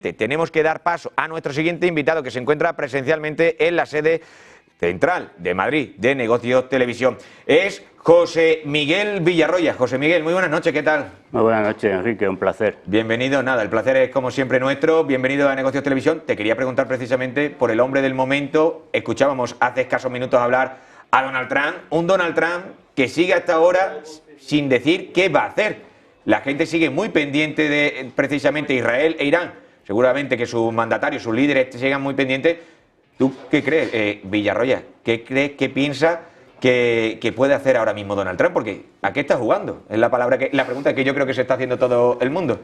Tenemos que dar paso a nuestro siguiente invitado, que se encuentra presencialmente en la sede central de Madrid de Negocios Televisión. Es José Miguel Villarroya. José Miguel, muy buenas noches, ¿qué tal? Muy buenas noches, Enrique, un placer. Bienvenido, nada, el placer es como siempre nuestro. Bienvenido a Negocios Televisión. Te quería preguntar precisamente por el hombre del momento. Escuchábamos hace escasos minutos hablar a Donald Trump, un Donald Trump que sigue hasta ahora sin decir qué va a hacer. La gente sigue muy pendiente de precisamente Israel e Irán. Seguramente que sus mandatarios, sus líderes sigan muy pendientes. ¿Tú qué crees, Villarroya? ¿Qué crees, qué piensa que puede hacer ahora mismo Donald Trump? Porque ¿a qué está jugando? Es la pregunta que yo creo que se está haciendo todo el mundo.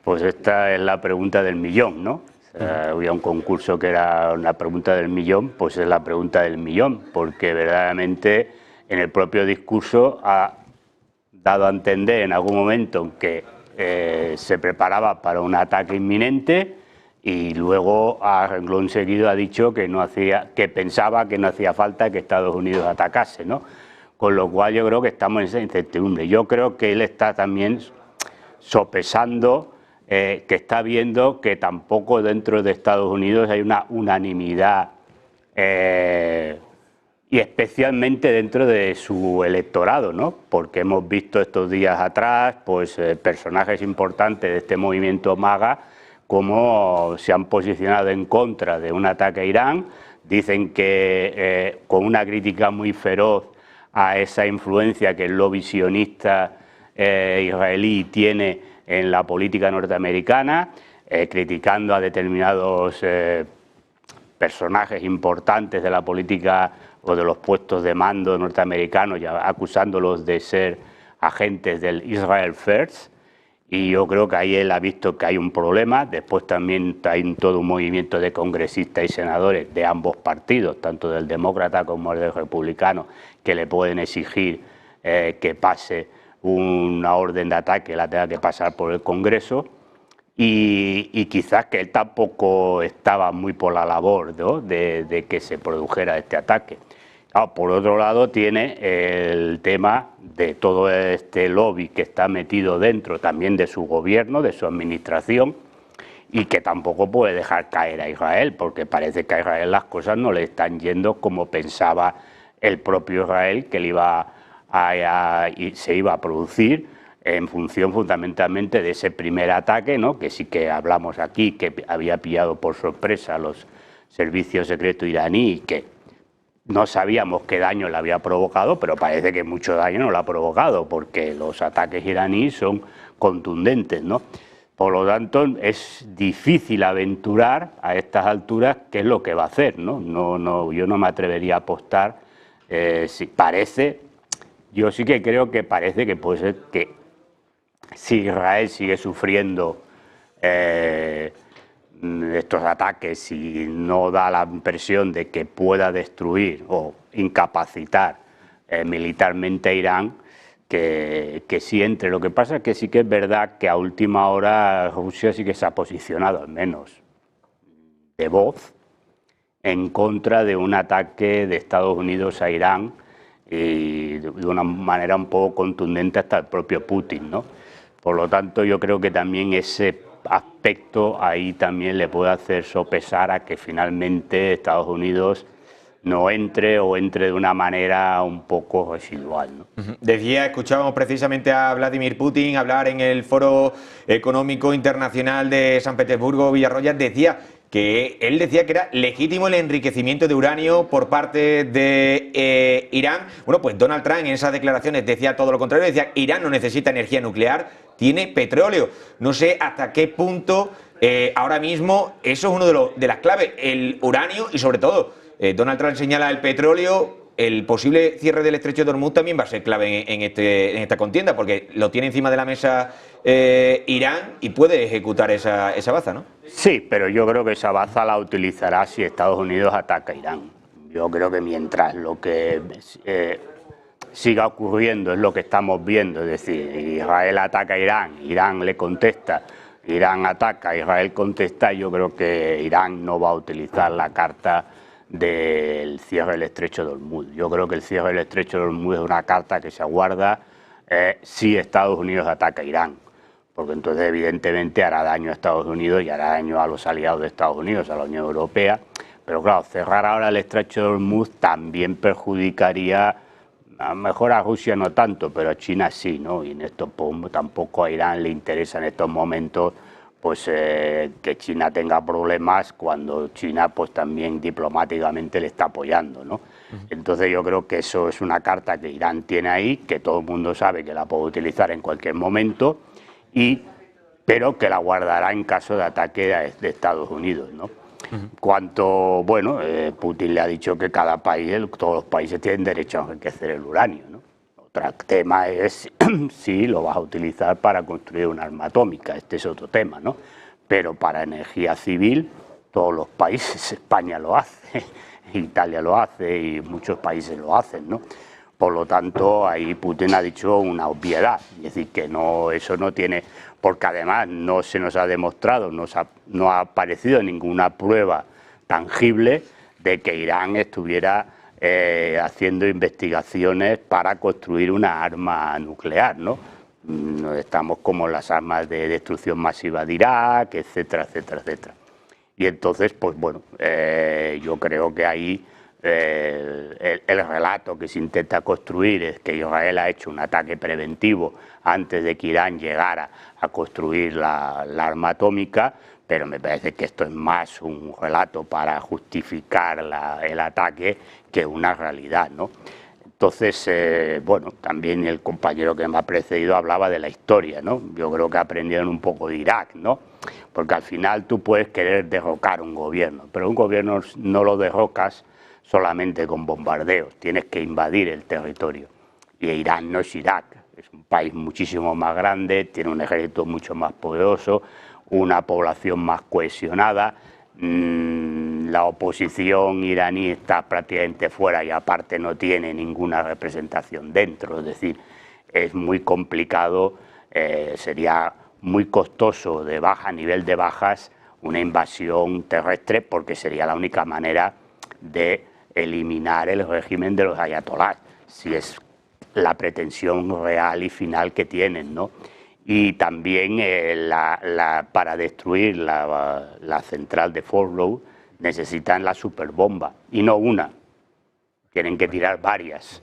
Pues esta es la pregunta del millón, ¿no? O sea, había un concurso que era una pregunta del millón, pues es la pregunta del millón, porque verdaderamente en el propio discurso ha dado a entender en algún momento que se preparaba para un ataque inminente y luego a renglón seguido ha dicho que pensaba que no hacía falta que Estados Unidos atacase, ¿no? Con lo cual yo creo que estamos en esa incertidumbre. Yo creo que él está también sopesando, que está viendo que tampoco dentro de Estados Unidos hay una unanimidad y especialmente dentro de su electorado, ¿no? Porque hemos visto estos días atrás pues personajes importantes de este movimiento MAGA como se han posicionado en contra de un ataque a Irán. Dicen que con una crítica muy feroz a esa influencia que el lobby sionista israelí tiene en la política norteamericana, criticando a determinados personajes importantes de la política o de los puestos de mando norteamericanos, ya acusándolos de ser agentes del Israel First, y yo creo que ahí él ha visto que hay un problema. Después también hay todo un movimiento de congresistas y senadores de ambos partidos, tanto del demócrata como del republicano, que le pueden exigir que pase una orden de ataque, la tenga que pasar por el Congreso, y quizás que él tampoco estaba muy por la labor, ¿no?, de que se produjera este ataque. Por otro lado, tiene el tema de todo este lobby que está metido dentro también de su gobierno, de su administración, y que tampoco puede dejar caer a Israel, porque parece que a Israel las cosas no le están yendo como pensaba el propio Israel que se iba a producir en función fundamentalmente de ese primer ataque, ¿no?, que sí que hablamos aquí, que había pillado por sorpresa a los servicios secretos iraníes, que no sabíamos qué daño le había provocado, pero parece que mucho daño no le ha provocado, porque los ataques iraníes son contundentes, ¿no? Por lo tanto, es difícil aventurar a estas alturas qué es lo que va a hacer, ¿no? Yo no me atrevería a apostar. Yo sí que creo que parece que puede ser que si Israel sigue sufriendo estos ataques y no da la impresión de que pueda destruir o incapacitar militarmente a Irán, que sí entre. Lo que pasa es que sí que es verdad que a última hora Rusia sí que se ha posicionado, al menos de voz, en contra de un ataque de Estados Unidos a Irán, y de una manera un poco contundente hasta el propio Putin, ¿no? Por lo tanto, yo creo que también ese aspecto ahí también le puede hacer sopesar a que finalmente Estados Unidos no entre o entre de una manera un poco residual, ¿no? Escuchábamos precisamente a Vladimir Putin hablar en el Foro Económico Internacional de San Petersburgo. Villarroya decía que era legítimo el enriquecimiento de uranio por parte de Irán. Bueno, pues Donald Trump en esas declaraciones decía todo lo contrario, decía que Irán no necesita energía nuclear, tiene petróleo. No sé hasta qué punto ahora mismo eso es uno de las claves, el uranio, y sobre todo Donald Trump señala el petróleo. El posible cierre del estrecho de Hormuz también va a ser clave en esta contienda, porque lo tiene encima de la mesa Irán y puede ejecutar esa baza, ¿no? Sí, pero yo creo que esa baza la utilizará si Estados Unidos ataca a Irán. Yo creo que mientras lo que siga ocurriendo es lo que estamos viendo, es decir, Israel ataca a Irán, Irán le contesta, Irán ataca, Israel contesta, yo creo que Irán no va a utilizar la carta del cierre del estrecho de Hormuz. Yo creo que el cierre del estrecho de Hormuz es una carta que se aguarda si Estados Unidos ataca a Irán, porque entonces evidentemente hará daño a Estados Unidos y hará daño a los aliados de Estados Unidos, a la Unión Europea. Pero claro, cerrar ahora el estrecho de Hormuz también perjudicaría, a lo mejor a Rusia no tanto, pero a China sí, ¿no? Y en esto pues, tampoco a Irán le interesa en estos momentos pues que China tenga problemas cuando China pues también diplomáticamente le está apoyando, ¿no? Entonces yo creo que eso es una carta que Irán tiene ahí, que todo el mundo sabe que la puede utilizar en cualquier momento, pero que la guardará en caso de ataque de Estados Unidos, ¿no? Cuanto, bueno, Putin le ha dicho que cada país, todos los países tienen derecho a enriquecer el uranio, ¿no? Otro tema es si lo vas a utilizar para construir un arma atómica, este es otro tema, ¿no? Pero para energía civil, todos los países, España lo hace, Italia lo hace y muchos países lo hacen, ¿no? Por lo tanto, ahí Putin ha dicho una obviedad, es decir, que no, eso no tiene, porque además no se nos ha demostrado, no ha aparecido ninguna prueba tangible de que Irán estuviera haciendo investigaciones para construir una arma nuclear, ¿no? Estamos como las armas de destrucción masiva de Irak, etcétera, etcétera, etcétera. Y entonces, pues bueno, yo creo que ahí el relato que se intenta construir es que Israel ha hecho un ataque preventivo antes de que Irán llegara a construir la arma atómica, pero me parece que esto es más un relato para justificar el ataque que una realidad, ¿no? Entonces, bueno, también el compañero que me ha precedido hablaba de la historia, ¿no? Yo creo que aprendieron un poco de Irak, ¿no? Porque al final tú puedes querer derrocar un gobierno, pero un gobierno no lo derrocas solamente con bombardeos, tienes que invadir el territorio. Y Irán no es Irak, es un país muchísimo más grande, tiene un ejército mucho más poderoso, una población más cohesionada, la oposición iraní está prácticamente fuera y aparte no tiene ninguna representación dentro, es decir, es muy complicado, sería muy costoso a nivel de bajas una invasión terrestre porque sería la única manera de eliminar el régimen de los ayatolás, si es la pretensión real y final que tienen, ¿no? Y también para destruir la central de Fordow necesitan la superbomba, y no una, tienen que tirar varias.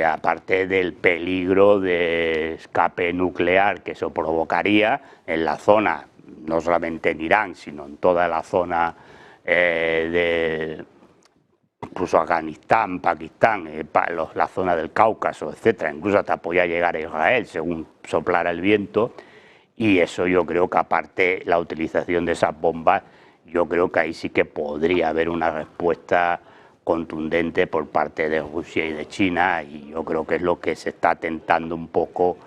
Aparte del peligro de escape nuclear que eso provocaría en la zona, no solamente en Irán, sino en toda la zona incluso Afganistán, Pakistán, la zona del Cáucaso, etcétera, incluso hasta podía llegar a Israel según soplara el viento, y eso yo creo que aparte la utilización de esas bombas, yo creo que ahí sí que podría haber una respuesta contundente por parte de Rusia y de China, y yo creo que es lo que se está tentando un poco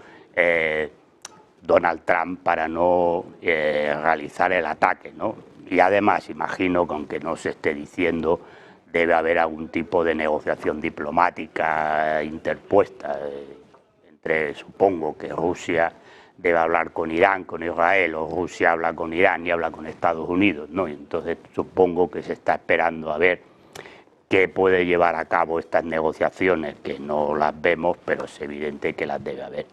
Donald Trump para no realizar el ataque, ¿no? Y además imagino que aunque no se esté diciendo, debe haber algún tipo de negociación diplomática interpuesta entre, supongo que Rusia debe hablar con Irán, con Israel, o Rusia habla con Irán y habla con Estados Unidos, ¿no? Y entonces supongo que se está esperando a ver qué puede llevar a cabo estas negociaciones, que no las vemos, pero es evidente que las debe haber.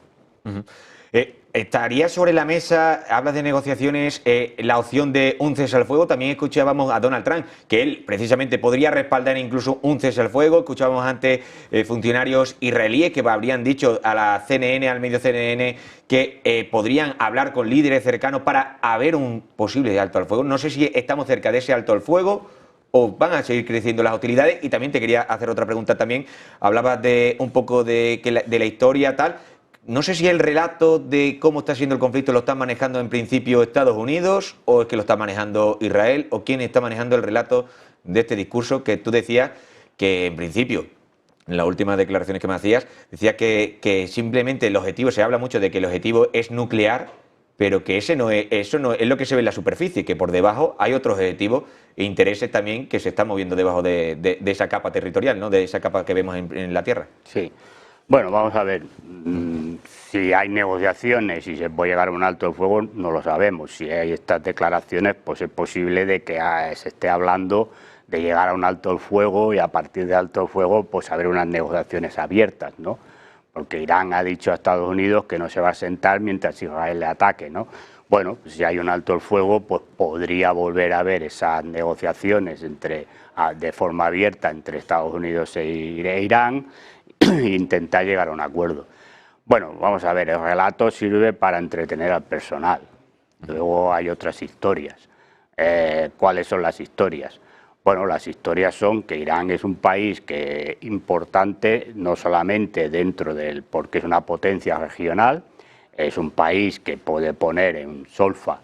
¿Estaría sobre la mesa, hablas de negociaciones, la opción de un cese al fuego? También escuchábamos a Donald Trump, que él precisamente podría respaldar incluso un cese al fuego. Escuchábamos antes funcionarios israelíes que habrían dicho a la CNN, al medio CNN, que podrían hablar con líderes cercanos para haber un posible alto al fuego. No sé si estamos cerca de ese alto al fuego o van a seguir creciendo las hostilidades. Y también te quería hacer otra pregunta también. Hablabas de un poco de la historia tal. No sé si el relato de cómo está siendo el conflicto lo están manejando en principio Estados Unidos o es que lo está manejando Israel, o quién está manejando el relato de este discurso que tú decías que en principio, en las últimas declaraciones que me hacías, decías que simplemente el objetivo, se habla mucho de que el objetivo es nuclear, pero que eso no es lo que se ve en la superficie, que por debajo hay otros objetivos e intereses también que se están moviendo debajo de esa capa territorial, ¿no? De esa capa que vemos en la Tierra. Sí. Bueno, vamos a ver, si hay negociaciones y se puede llegar a un alto el fuego, no lo sabemos. Si hay estas declaraciones, pues es posible de que se esté hablando de llegar a un alto el fuego y a partir de alto el fuego, pues haber unas negociaciones abiertas, ¿no? porque Irán ha dicho a Estados Unidos que no se va a sentar mientras Israel le ataque, ¿no? Bueno, pues si hay un alto el fuego, pues podría volver a haber esas negociaciones de forma abierta entre Estados Unidos e Irán e intentar llegar a un acuerdo. Bueno, vamos a ver, el relato sirve para entretener al personal. Luego hay otras historias. ¿Cuáles son las historias? Bueno, las historias son que Irán es un país importante no solamente dentro porque es una potencia regional, es un país que puede poner en solfa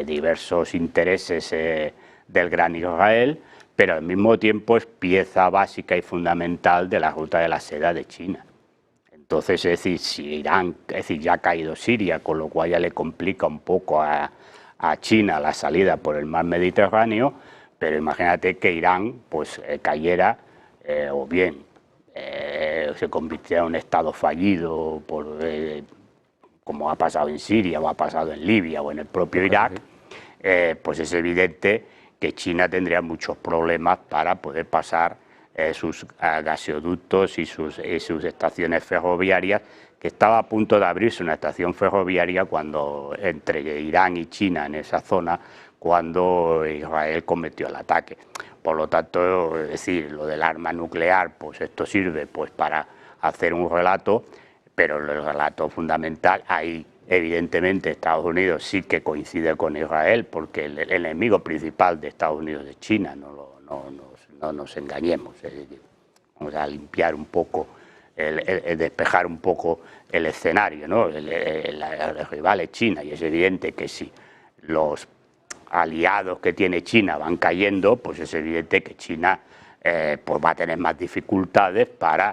diversos intereses del Gran Israel, pero al mismo tiempo es pieza básica y fundamental de la ruta de la seda de China. Entonces, es decir, si Irán, ya ha caído Siria, con lo cual ya le complica un poco a China la salida por el mar Mediterráneo, pero imagínate que Irán pues cayera o bien se convirtiera en un estado fallido como ha pasado en Siria o ha pasado en Libia o en el propio Irak, pues es evidente que China tendría muchos problemas para poder pasar sus gasoductos y sus estaciones ferroviarias, que estaba a punto de abrirse una estación ferroviaria entre Irán y China en esa zona, cuando Israel cometió el ataque. Por lo tanto, es decir, lo del arma nuclear, pues esto sirve pues para hacer un relato, pero el relato fundamental, ahí evidentemente Estados Unidos sí que coincide con Israel, porque el enemigo principal de Estados Unidos es China, no nos engañemos. Vamos a limpiar un poco, despejar un poco el escenario, ¿no? El rival es China, y es evidente que si los aliados que tiene China van cayendo, pues es evidente que China pues va a tener más dificultades para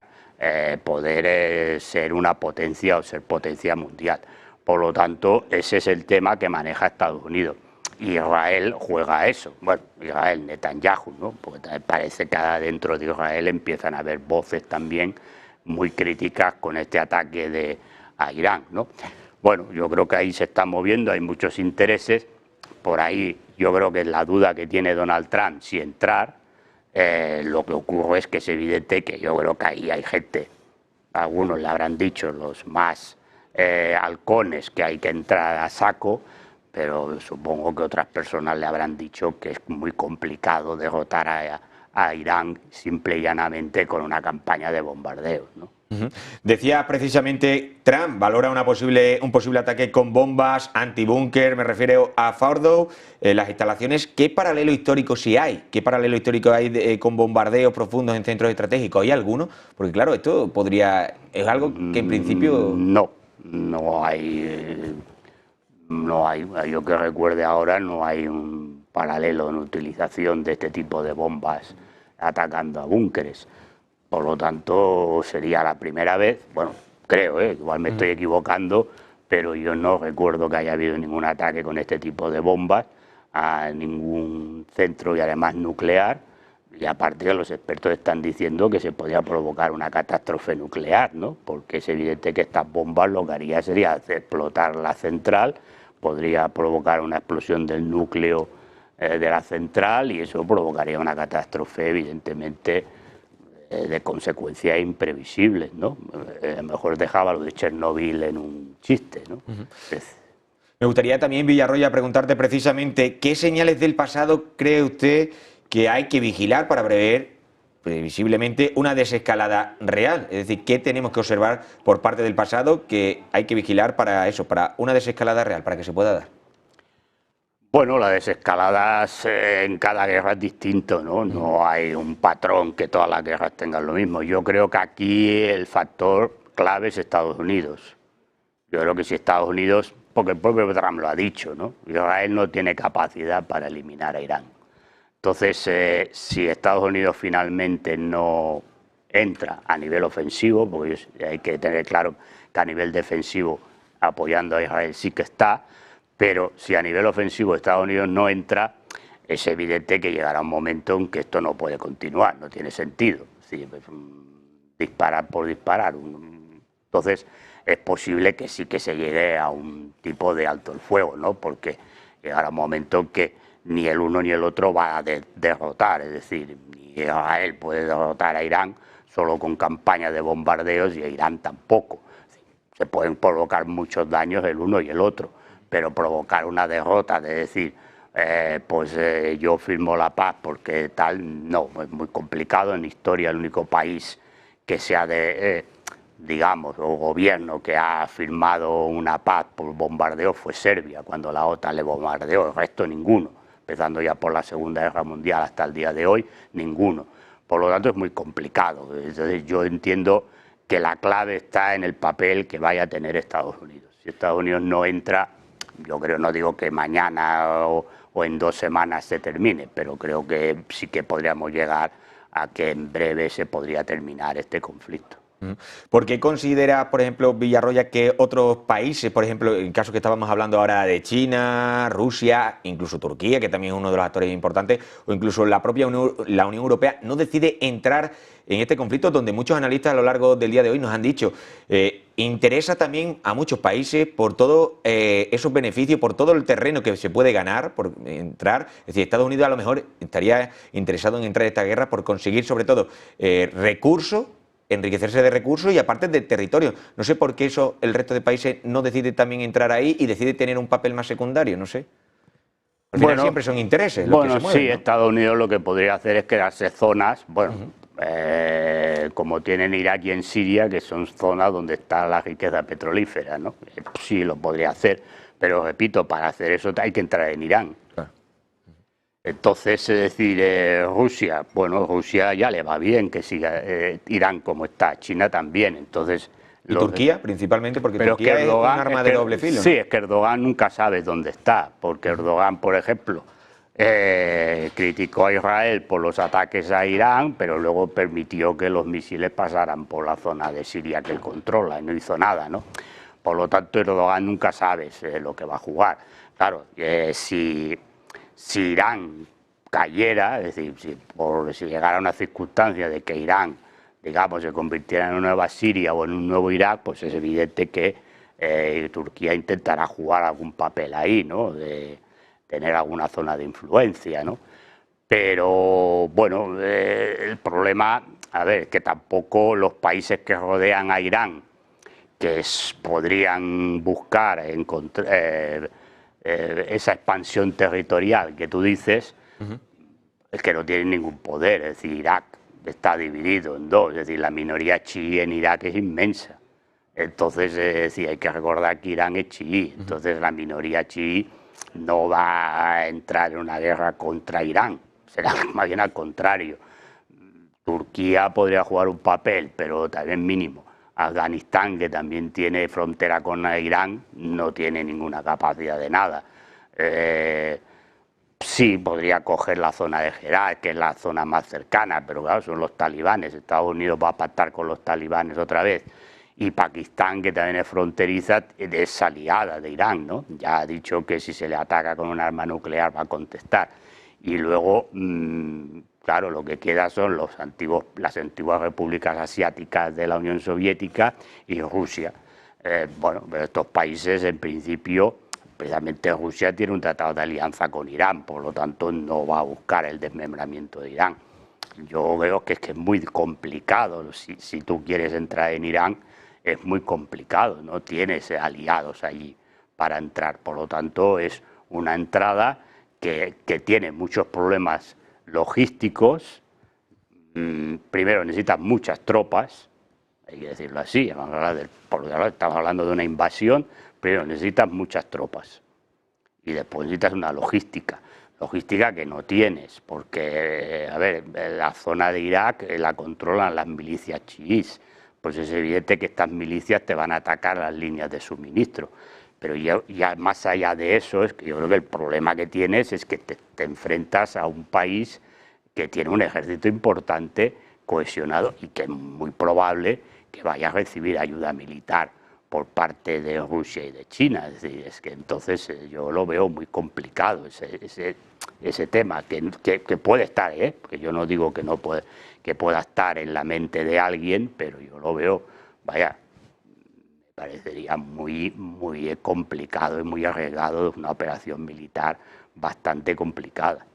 poder ser una potencia o ser potencia mundial. Por lo tanto, ese es el tema que maneja Estados Unidos. Y Israel juega a eso. Bueno, Israel, Netanyahu, ¿no? Porque parece que dentro de Israel empiezan a haber voces también muy críticas con este ataque a Irán, ¿no? Bueno, yo creo que ahí se están moviendo, hay muchos intereses. Por ahí yo creo que es la duda que tiene Donald Trump si entrar. Lo que ocurre es que es evidente que yo creo que ahí hay gente, algunos le habrán dicho, los más halcones, que hay que entrar a saco, pero supongo que otras personas le habrán dicho que es muy complicado derrotar a Irán simple y llanamente con una campaña de bombardeos, ¿no? Decía precisamente Trump valora un posible ataque con bombas antibúnker, me refiero a Fordow, las instalaciones. ¿Qué paralelo histórico sí hay? ¿Qué paralelo histórico hay con bombardeos profundos en centros estratégicos? ¿Hay alguno? Porque claro, esto es algo que en principio... No hay, yo que recuerde ahora, no hay un paralelo en utilización de este tipo de bombas atacando a búnkeres. Por lo tanto, sería la primera vez, bueno, creo, igual me estoy equivocando, pero yo no recuerdo que haya habido ningún ataque con este tipo de bombas a ningún centro y además nuclear. Y aparte que los expertos están diciendo que se podría provocar una catástrofe nuclear, ¿no? Porque es evidente que estas bombas lo que haría sería explotar la central, podría provocar una explosión del núcleo de la central, y eso provocaría una catástrofe evidentemente de consecuencias imprevisibles, ¿no? Mejor dejaba lo de Chernobyl en un chiste, ¿no? Me gustaría también, Villarroya, preguntarte precisamente qué señales del pasado cree usted que hay que vigilar para prever previsiblemente una desescalada real. Es decir, ¿qué tenemos que observar por parte del pasado que hay que vigilar para eso, para una desescalada real, para que se pueda dar? Bueno, las desescaladas en cada guerra es distinto, ¿no? No hay un patrón que todas las guerras tengan lo mismo. Yo creo que aquí el factor clave es Estados Unidos. Yo creo que si Estados Unidos, porque el propio Trump lo ha dicho, ¿no? Israel no tiene capacidad para eliminar a Irán. Entonces, si Estados Unidos finalmente no entra a nivel ofensivo, porque hay que tener claro que a nivel defensivo apoyando a Israel sí que está, pero si a nivel ofensivo Estados Unidos no entra, es evidente que llegará un momento en que esto no puede continuar, no tiene sentido. Sí, disparar por disparar. Entonces, es posible que sí que se llegue a un tipo de alto el fuego, ¿no? Porque llegará un momento en que ni el uno ni el otro va a derrotar, es decir, ni Israel puede derrotar a Irán, solo con campañas de bombardeos, y Irán tampoco. Se pueden provocar muchos daños el uno y el otro, pero provocar una derrota, de decir, yo firmo la paz porque tal, no, es muy complicado. En historia el único país que sea digamos, o gobierno que ha firmado una paz por bombardeo fue Serbia, cuando la OTAN le bombardeó, el resto ninguno, empezando ya por la Segunda Guerra Mundial hasta el día de hoy, ninguno. Por lo tanto es muy complicado. Entonces yo entiendo que la clave está en el papel que vaya a tener Estados Unidos. Si Estados Unidos no entra, yo creo, no digo que mañana o en 2 semanas se termine, pero creo que sí que podríamos llegar a que en breve se podría terminar este conflicto. ¿Por qué considera, por ejemplo, Villarroya, que otros países, por ejemplo, en el caso que estábamos hablando ahora de China, Rusia, incluso Turquía, que también es uno de los actores importantes, o incluso la propia la Unión Europea, no decide entrar en este conflicto donde muchos analistas a lo largo del día de hoy nos han dicho interesa también a muchos países por todos esos beneficios, por todo el terreno que se puede ganar por entrar? Es decir, Estados Unidos a lo mejor estaría interesado en entrar en esta guerra por conseguir sobre todo recursos, enriquecerse de recursos y aparte de territorio. No sé por qué eso el resto de países no decide también entrar ahí y decide tener un papel más secundario, no sé. Al final siempre son intereses los que se mueven, sí, ¿no? Estados Unidos lo que podría hacer es quedarse zonas, como tienen Irak y en Siria, que son zonas donde está la riqueza petrolífera, ¿no? Sí, lo podría hacer, pero repito, para hacer eso hay que entrar en Irán. Entonces, es decir, Rusia, bueno, Rusia ya le va bien que siga Irán como está, China también, entonces... ¿Y Turquía, principalmente? Porque Turquía es un arma de doble filo, ¿no? Sí, es que Erdogan nunca sabe dónde está, porque Erdogan, por ejemplo, criticó a Israel por los ataques a Irán, pero luego permitió que los misiles pasaran por la zona de Siria que él controla y no hizo nada, ¿no? Por lo tanto, Erdogan nunca sabe lo que va a jugar. Claro, si Irán cayera, es decir, si llegara a una circunstancia de que Irán, digamos, se convirtiera en una nueva Siria o en un nuevo Irak, pues es evidente que Turquía intentará jugar algún papel ahí, ¿no? De tener alguna zona de influencia, ¿no? Pero, bueno, el problema, a ver, que tampoco los países que rodean a Irán, que podrían buscar esa expansión territorial que tú dices, es que no tienen ningún poder. Es decir, Irak está dividido en dos, es decir, la minoría chií en Irak es inmensa. Entonces, es decir, hay que recordar que Irán es chií, entonces la minoría chií no va a entrar en una guerra contra Irán, será más bien al contrario. Turquía podría jugar un papel, pero también mínimo. Afganistán, que también tiene frontera con Irán, no tiene ninguna capacidad de nada. Sí, podría coger la zona de Herat, que es la zona más cercana, pero claro, son los talibanes. Estados Unidos va a pactar con los talibanes otra vez. Y Pakistán, que también es fronteriza, es aliada de Irán, ¿no? Ya ha dicho que si se le ataca con un arma nuclear va a contestar. Y luego, claro, lo que queda son las antiguas repúblicas asiáticas de la Unión Soviética y Rusia. Bueno, pero estos países, en principio, precisamente Rusia tiene un tratado de alianza con Irán, por lo tanto no va a buscar el desmembramiento de Irán. Yo veo que es muy complicado. Si tú quieres entrar en Irán, es muy complicado, no tienes aliados allí para entrar. Por lo tanto, es una entrada que tiene muchos problemas logísticos. Primero, necesitas muchas tropas, hay que decirlo así, estamos hablando de una invasión. Primero, necesitas muchas tropas y después necesitas una logística que no tienes, porque, a ver, la zona de Irak la controlan las milicias chiíes, pues es evidente que estas milicias te van a atacar las líneas de suministro. Pero ya más allá de eso, es que yo creo que el problema que tienes es que te enfrentas a un país que tiene un ejército importante, cohesionado, y que es muy probable que vaya a recibir ayuda militar por parte de Rusia y de China. Es decir, es que entonces yo lo veo muy complicado ese tema, que puede estar, porque yo no digo que no puede, que pueda estar en la mente de alguien, pero yo lo veo, vaya, me parecería muy complicado y muy arriesgado, una operación militar bastante complicada.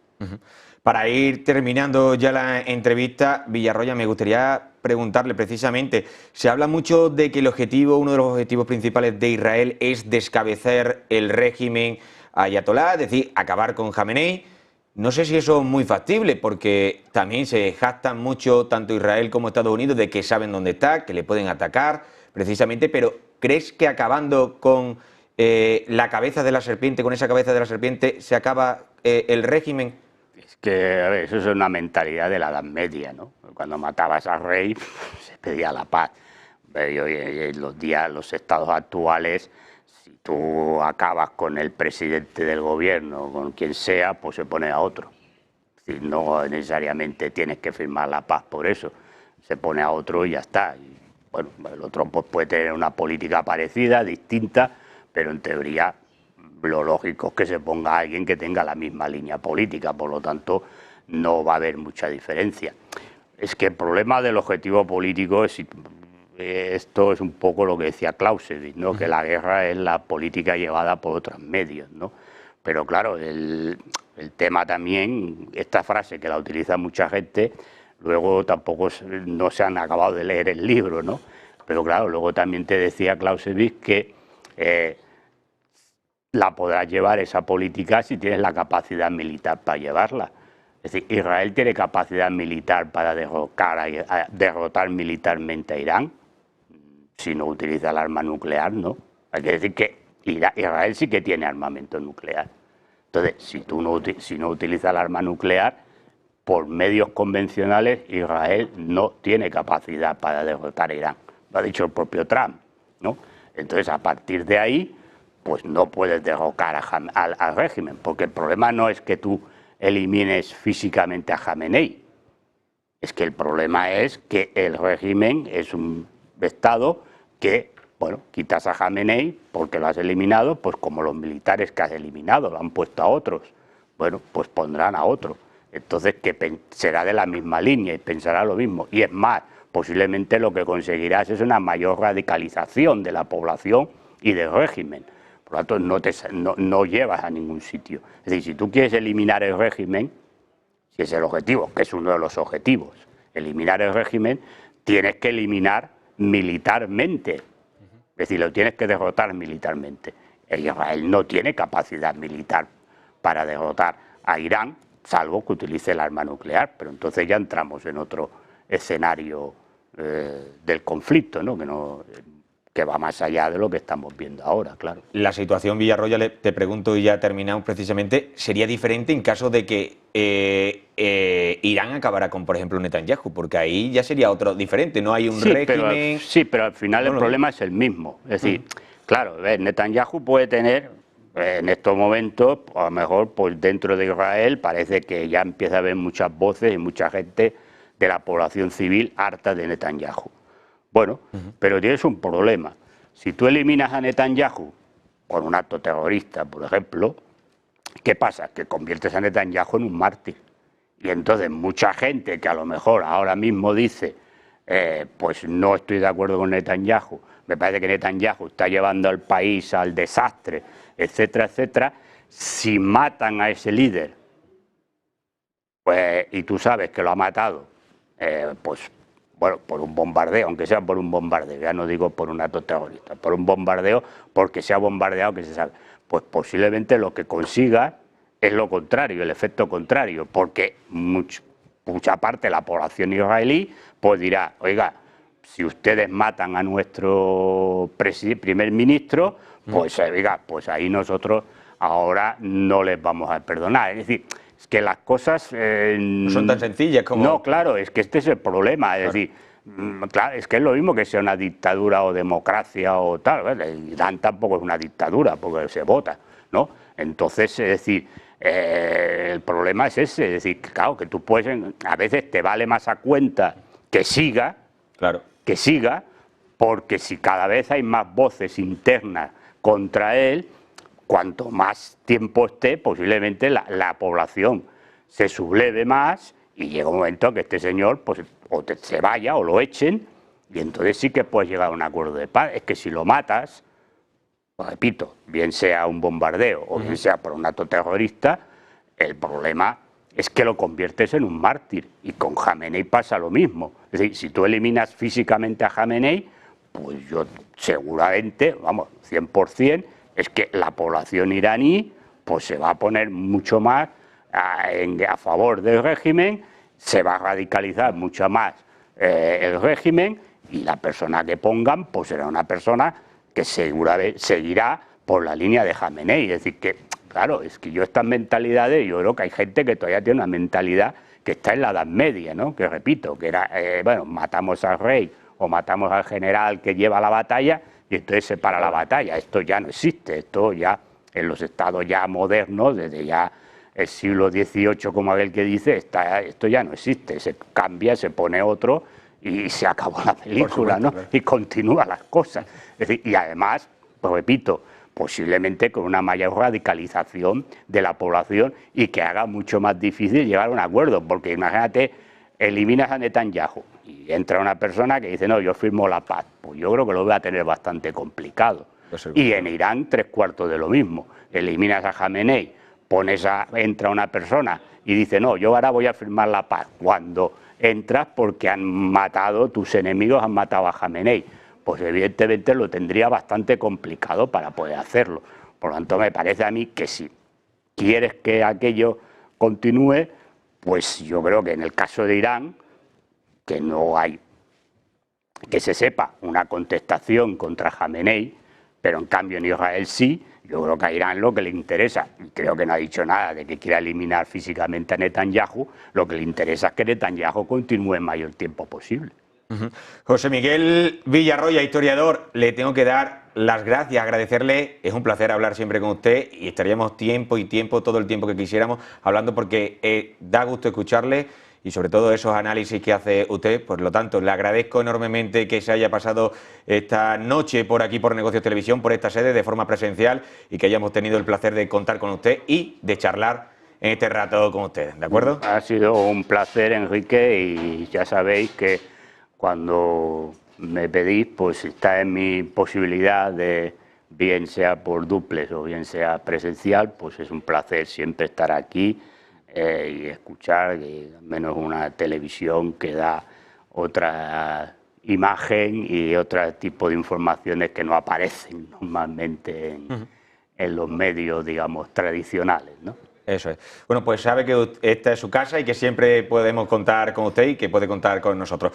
Para ir terminando ya la entrevista, Villarroya, me gustaría preguntarle precisamente, se habla mucho de que uno de los objetivos principales de Israel es descabezar el régimen ayatolá, es decir, acabar con Jamenei. No sé si eso es muy factible, porque también se jactan mucho tanto Israel como Estados Unidos de que saben dónde está, que le pueden atacar, precisamente, pero ¿crees que acabando con la cabeza de la serpiente, con esa cabeza de la serpiente, se acaba el régimen? Es que, a ver, eso es una mentalidad de la Edad Media, ¿no? Cuando matabas al rey, se pedía la paz. Y hoy en los estados actuales, si tú acabas con el presidente del gobierno, con quien sea, pues se pone a otro. Es decir, no necesariamente tienes que firmar la paz por eso. Se pone a otro y ya está. Y, bueno, el otro pues, puede tener una política parecida, distinta, pero en teoría lo lógico es que se ponga alguien que tenga la misma línea política, por lo tanto no va a haber mucha diferencia. Es que el problema del objetivo político es, esto es un poco lo que decía Clausewitz, ¿no? Que la guerra es la política llevada por otros medios, ¿no? Pero claro, el tema también, esta frase que la utiliza mucha gente, luego tampoco no se han acabado de leer el libro, ¿no? Pero claro, luego también te decía Clausewitz que la podrás llevar esa política si tienes la capacidad militar para llevarla. Es decir, Israel tiene capacidad militar para derrotar militarmente a Irán, si no utiliza el arma nuclear, ¿no? Hay que decir que Israel sí que tiene armamento nuclear. Entonces, si no utiliza el arma nuclear, por medios convencionales, Israel no tiene capacidad para derrotar a Irán. Lo ha dicho el propio Trump, ¿no? Entonces, a partir de ahí, pues no puedes derrocar al régimen, porque el problema no es que tú elimines físicamente a Jamenei, es que el problema es que el régimen es un Estado que, bueno, quitas a Jamenei porque lo has eliminado, pues como los militares que has eliminado, lo han puesto a otros, bueno, pues pondrán a otro. Entonces, que será de la misma línea y pensará lo mismo. Y es más, posiblemente lo que conseguirás es una mayor radicalización de la población y del régimen. Por lo tanto, no llevas a ningún sitio. Es decir, si tú quieres eliminar el régimen, si es el objetivo, que es uno de los objetivos, eliminar el régimen, tienes que eliminar militarmente. Es decir, lo tienes que derrotar militarmente. Israel no tiene capacidad militar para derrotar a Irán, salvo que utilice el arma nuclear, pero entonces ya entramos en otro escenario del conflicto, ¿no? Que va más allá de lo que estamos viendo ahora, claro. La situación, Villarroya, te pregunto y ya terminamos precisamente, ¿sería diferente en caso de que Irán acabara con, por ejemplo, Netanyahu? Porque ahí ya sería otro diferente, no hay un régimen... Pero al final el problema es el mismo. Es decir, claro, Netanyahu puede tener, en estos momentos, a lo mejor pues dentro de Israel parece que ya empieza a haber muchas voces y mucha gente de la población civil harta de Netanyahu. Bueno, pero tienes un problema. Si tú eliminas a Netanyahu por un acto terrorista, por ejemplo, ¿qué pasa? Que conviertes a Netanyahu en un mártir. Y entonces mucha gente que a lo mejor ahora mismo dice, pues no estoy de acuerdo con Netanyahu, me parece que Netanyahu está llevando al país al desastre, etcétera, etcétera, si matan a ese líder, pues, y tú sabes que lo ha matado, pues bueno, por un bombardeo, aunque sea por un bombardeo, ya no digo por un acto terrorista, por un bombardeo, porque se ha bombardeado, que se sabe, pues posiblemente lo que consiga es lo contrario, el efecto contrario, porque mucha parte de la población israelí pues dirá, oiga, si ustedes matan a nuestro primer ministro, pues oiga, pues ahí nosotros ahora no les vamos a perdonar. Es decir, es que las cosas... no son tan sencillas como... No, claro, es que este es el problema. Es decir, claro, es que es lo mismo que sea una dictadura o democracia o tal. Irán tampoco es una dictadura porque se vota, ¿no? Entonces, es decir, el problema es ese. Es decir, claro, que tú puedes... A veces te vale más a cuenta que siga, claro, porque si cada vez hay más voces internas contra él, cuanto más tiempo esté, posiblemente la población se subleve más y llega un momento que este señor pues, se vaya o lo echen y entonces sí que puedes llegar a un acuerdo de paz. Es que si lo matas, lo repito, bien sea un bombardeo o bien sea por un acto terrorista, el problema es que lo conviertes en un mártir. Y con Jamenei pasa lo mismo. Es decir, si tú eliminas físicamente a Jamenei, pues yo seguramente, vamos, 100%, es que la población iraní pues se va a poner mucho más a favor del régimen, se va a radicalizar mucho más el régimen, y la persona que pongan pues será una persona que seguramente seguirá por la línea de Jamenei. Es decir, que claro, es que yo estas mentalidades, yo creo que hay gente que todavía tiene una mentalidad que está en la Edad Media, ¿no? Que repito, que era, bueno, matamos al rey o matamos al general que lleva la batalla y entonces se para la batalla. Esto ya no existe, esto ya en los estados ya modernos, desde ya el siglo XVIII, como aquel que dice, esto ya no existe, se cambia, se pone otro y se acabó la película, ¿no? Y continúan las cosas. Es decir, y además, pues repito, posiblemente con una mayor radicalización de la población y que haga mucho más difícil llegar a un acuerdo, porque imagínate, eliminas a Netanyahu y entra una persona que dice, no, yo firmo la paz, pues yo creo que lo voy a tener bastante complicado. Y en Irán 3/4 de lo mismo, eliminas a Jamenei, entra una persona y dice, no, yo ahora voy a firmar la paz, cuando entras porque han matado, tus enemigos han matado a Jamenei, pues evidentemente lo tendría bastante complicado para poder hacerlo. Por lo tanto, me parece a mí que si quieres que aquello continúe, pues yo creo que en el caso de Irán, que no hay, que se sepa, una contestación contra Jamenei, pero en cambio en Israel sí, yo creo que a Irán lo que le interesa, y creo que no ha dicho nada de que quiera eliminar físicamente a Netanyahu, lo que le interesa es que Netanyahu continúe el mayor tiempo posible. José Miguel Villarroya, historiador, le tengo que dar las gracias, agradecerle, es un placer hablar siempre con usted y estaríamos tiempo y tiempo, todo el tiempo que quisiéramos, hablando porque da gusto escucharle y sobre todo esos análisis que hace usted. Por lo tanto, le agradezco enormemente que se haya pasado esta noche por aquí, por Negocios Televisión, por esta sede de forma presencial y que hayamos tenido el placer de contar con usted y de charlar en este rato con usted, ¿de acuerdo? Ha sido un placer, Enrique, y ya sabéis que cuando me pedís, pues está en mi posibilidad de, bien sea por duplex o bien sea presencial, pues es un placer siempre estar aquí y escuchar, al menos una televisión que da otra imagen y otro tipo de informaciones que no aparecen normalmente en los medios, digamos, tradicionales, ¿no? Eso es. Bueno, pues sabe que esta es su casa y que siempre podemos contar con usted y que puede contar con nosotros.